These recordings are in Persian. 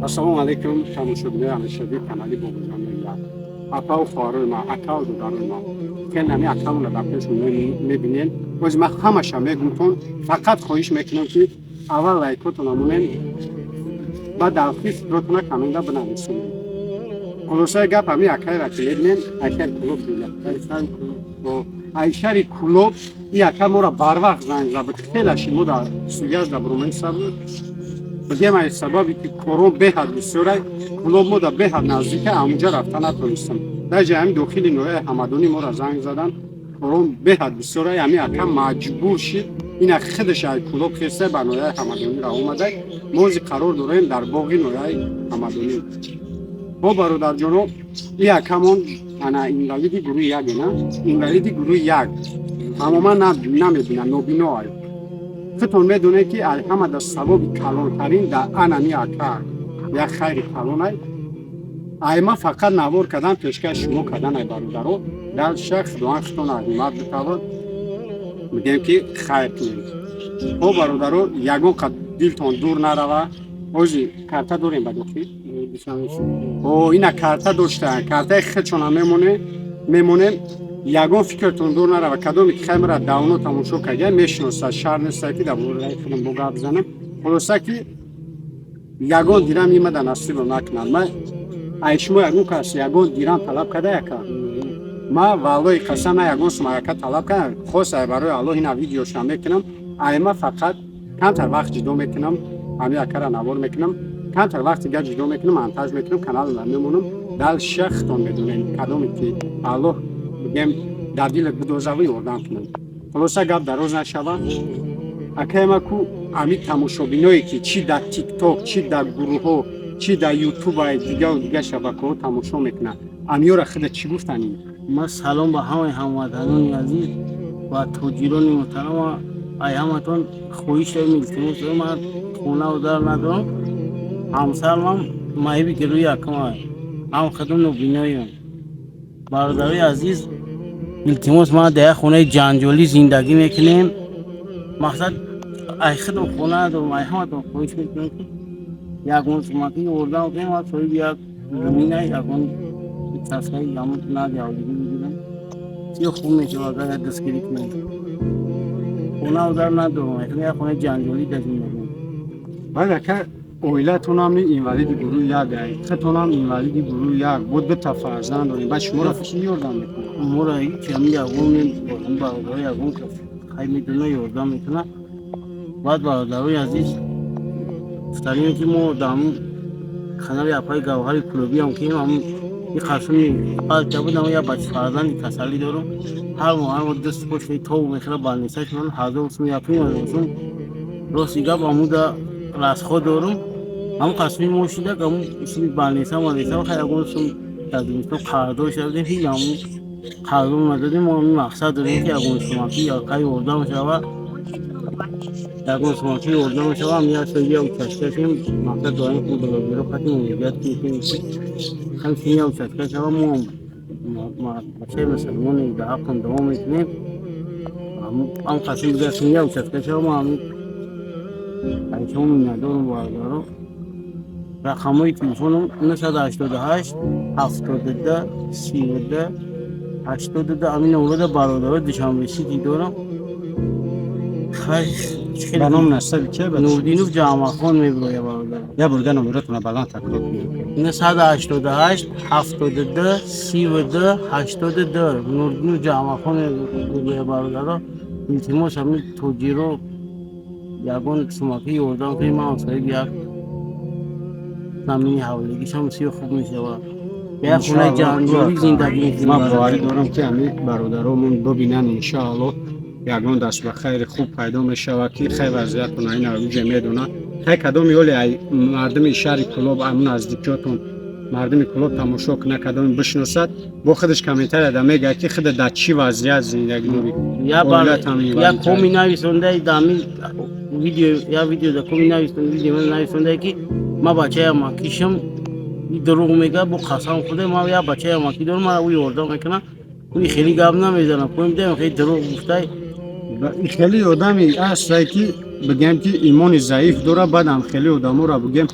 Assalomu alaykum tamoshabinlar hamishaviy kanali Bobojoniya. Ата و خواهرای ما، اکا و دادرای ما که نمی اکامون رو در پیشون میبینین و من همش میگم فقط خواهش میکنم که اول لایکاتون همونین بعد دلخیز روتونه کامنده بنویسین. خلاصه گپ همی اکای را که میبینین اکای کلوب دیگه و ایشاری کلوب این اکا ما را بر وقت زنگ زد خیلی شیمو در سویاز در برومین سبود بگیم از سببی که کرون بهد بسیاره کلوب ما در بهد نزدیک همونجا رفتن نتونستم در جای همین داخل نوع حمدانی ما را زنگ زدن کرون بهد بسیاره همین اکا مجبور شد این خودش از کلوب خسته به نوع حمدانی را اومده موزی قرار داریم در باقی نوع حمدانی با برادر جانو این اکامون انا اینوالید گروه یک نه اینوالید گروه یک اما من نمیدونم نوبینا های خودتون میدونه که همه در سبب کلانترین در انمی اکا یک خیر کلان های ایما فقط نوار کردن پیشکش شما کردن ای برادرو در شخص دوان خطون عظیمت بتاور میگیم که خیر کنید با برادرو یگون قد دیلتون دور نروه اوزی کارتا داریم بدوخی او اینا کارتا داشته کارتا خودشون هم میمونه یگون فکرتون دور نروه کدومی که خیلی را داونو تماشا کردیم میشناسه شهر نیسته که در بورای خودم بگاه بزنم خلاصه که یگون دیرم ایمده نصیب نکنم من ایشما یگون کسی یگون دیرم طلب کرده یکا ما والای قسم یگون سمایکا طلب کردم خواسته برای الله این ویدیوش هم میکنم ایما فقط کمتر وقت جدو میکنم همی اکا را نوار میکنم کمتر وقت دیگر جدو میکنم منتج میکنم کانال را میمونم دل شخصتون بدونین کدومی که الله بگیم در دیل بدوزوی اردم کنم خلاصه گپ دراز نشوه اکای ما کو همی تماشابینایی که چی در تیک توک چی در گروه ها چی در یوتیوب های دیگه و دیگه شبکه ها تماشا میکنن همیو را خود چی گفتنی؟ ما سلام به همه هموطنان عزیز و تاجران محترم ای همتون خویش میلتموس من خونه و در ندارم همسرم هم مایبی که روی اکم هم خدم نبینایم برادرای عزیز میلتموس ما در خونه جنجالی زندگی میکنیم مقصد ای خدم خونه دارم ای همتون خویش میکنم که یکون سماتی اردن کنیم و سوی بیاد زمینه یکون سسکایی یامون نادی آویدی بگیرم سی خوب میشه و اگر دستگیری کنیم خونه و در ندارم اخواه خونه جنجالی در زندگی باید اکا اویلتون هم اینوالید گروه یک خودتون هم اینوالید گروه یک بود به تفرزن داریم بعد شما را چی یردم میکنم؟ ما را هیچ همی یقون این برادرای یقون که خیلی میدونه یردم میکنه بعد برادرای عزیز افترین که ما در همون خانال یپای گوهر کلوبی هم که همون این خرسونی پل که بود یا بچه فرزندی تسلی دارم هر موقع دست پشت تو میخواه بالنیسش من حاضر اسم یپین و اسم راستی گب همون در رسخو دارم همون قسمی موشیده که همون اسمی بالنیسه و خیلی اگون اسم تدریستو قردو شدیم هی همون قردو مدادیم و همون مقصد داریم که اگون اسماکی یا کهی اردام شود یکون سماکی اردام شود هم یا سویه و چشکشیم مقصد داریم خود بلوگی رو خطی مولیت کنیم خیلی سویه و چشکش شود ما بچه مسلمانی به حق دوام میکنیم هم قسم بگه سویه و چشکش شود ما همون ایشه همون ندارم باردارم رقمای تلفونم 988 72 32 82 امین اولاد برادر دوشنبه سیتی دارم خیلی برنامه نصبی که بچه نوردینوف جامعه خان میبرویه برادر یا برده نمرتون بلند تکرار کنید 988 72 32 82 نوردینوف جامعه خان میبرویه برادر میلتموس همین توجیرو یکون سماکی یردان که من صاحب یک زمینی حوالگیش هم سی خوب میشه و یک خونه جنجالی زندگی میکنیم ما باوری دارم که همین برادرامون ببینن انشاءالله یکون دست به خیر خوب پیدا میشه و که خیلی وضعیت کنه این روی میدونن خیلی کدومی ولی مردم شهر کلوب همون نزدیکیاتون مردم کلوب تماشا کنه کدومی بشناسد با خودش کامنتر اده میگه که خود در چی وضعیت زندگی میکنه یا کومی نویسنده دامی ویدیو در کومی نویسنده که ما بچه ما کشم دروغ میگه با قسم خود ما یا بچه ما کی دارم ما اوی اردام میکنه اوی خیلی گام نمیزنه کوم دیم خیلی دروغ گفته خیلی آدمی است که بگم که ایمان ضعیف داره بعدم خیلی آدمو را بگم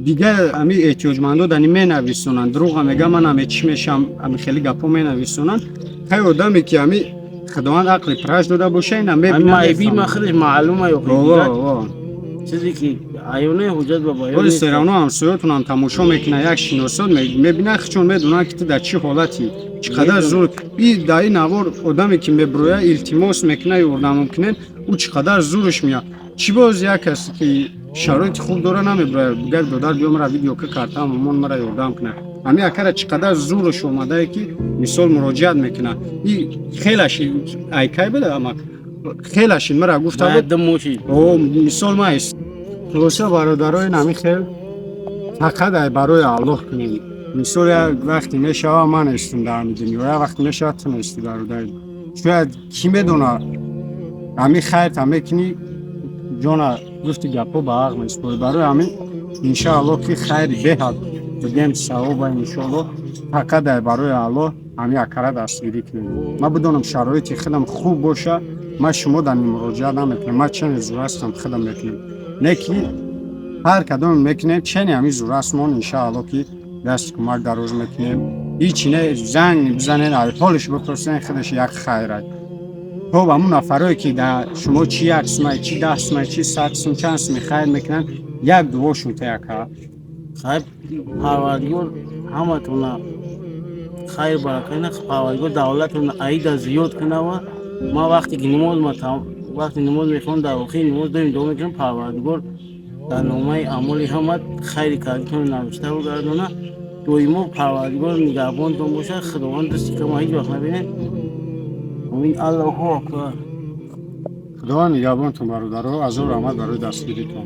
دیگه امی احتیاجمندو دانی مینویسونن دروغ میگم من امی چی میشم امی خیلی گپا مینویسونن خیلی آدمی که امی خداوند عقل پرش داده باشه اینا اما میبینن ایبی ما خودش معلومه یا واو چیزی که عیونه حجت با بیان ولی نیست. سرانا همسایه‌تون هم تماشا میکنه یک شناسات میبینه چون میدونن که تو در چی حالتی چقدر زور این در این نوار آدمی که میبروه التماس میکنه یاردم میکنه او چقدر زورش میاد چی باز یک کسی که شرایط خوب داره نمیبره بگر دادر بیام را ویدیو که کارتم مون مرا یاردم کنه همین اکر چقدر زورش اومده که مثال مراجعت میکنه این خیلیش ایکای بده اما خیلیش مرا گفته باید بود موشی او مثال ما است خلاصه برادرای نمی خیل فقط برای الله کنیم مثال وقتی میشه من استم در دنیا وقتی میشه تو نیستی برادر شاید کی میدونه همین خیر هم کنی جانا گفتی گپا با عقل است برای همین انشاءالله که خیر بهد بگیم ثواب انشاءالله فقط برای الله همین اکرا دستگیری کنیم ما بدونم شرایط خودم خوب باشه ما شما در مراجعه نمیکنم ما چند زور هستم خودم میکنم نه که هر کدوم میکنه چنین همین زور است ما انشاءالله که دست کمک دراز میکنیم هیچی نه زنگ بزنین حالش بپرسین خودش یک خیره خب همون نفرایی که در شما چی یک سمه چی 10 سمه چی 100 سمه چند سمه خیر میکنن یک دواشون تیکه خیلی پروردگار همه تونا خیر برکه نه پروردگار دولتون عید زیاد کنه و ما وقتی که نماز وقتی نماز میخوان در آخر نماز داریم دعا میکنیم پروردگار در نامه اعمال همت خیلی کارتون نوشته و گردونه دویمو پروردگار نگهبانتون باشه خداوند دستی که ما هیچ وقت نبینه امین الله اکبر خدا نگهبانتون برادرها از او رحمت برای دستگیریتون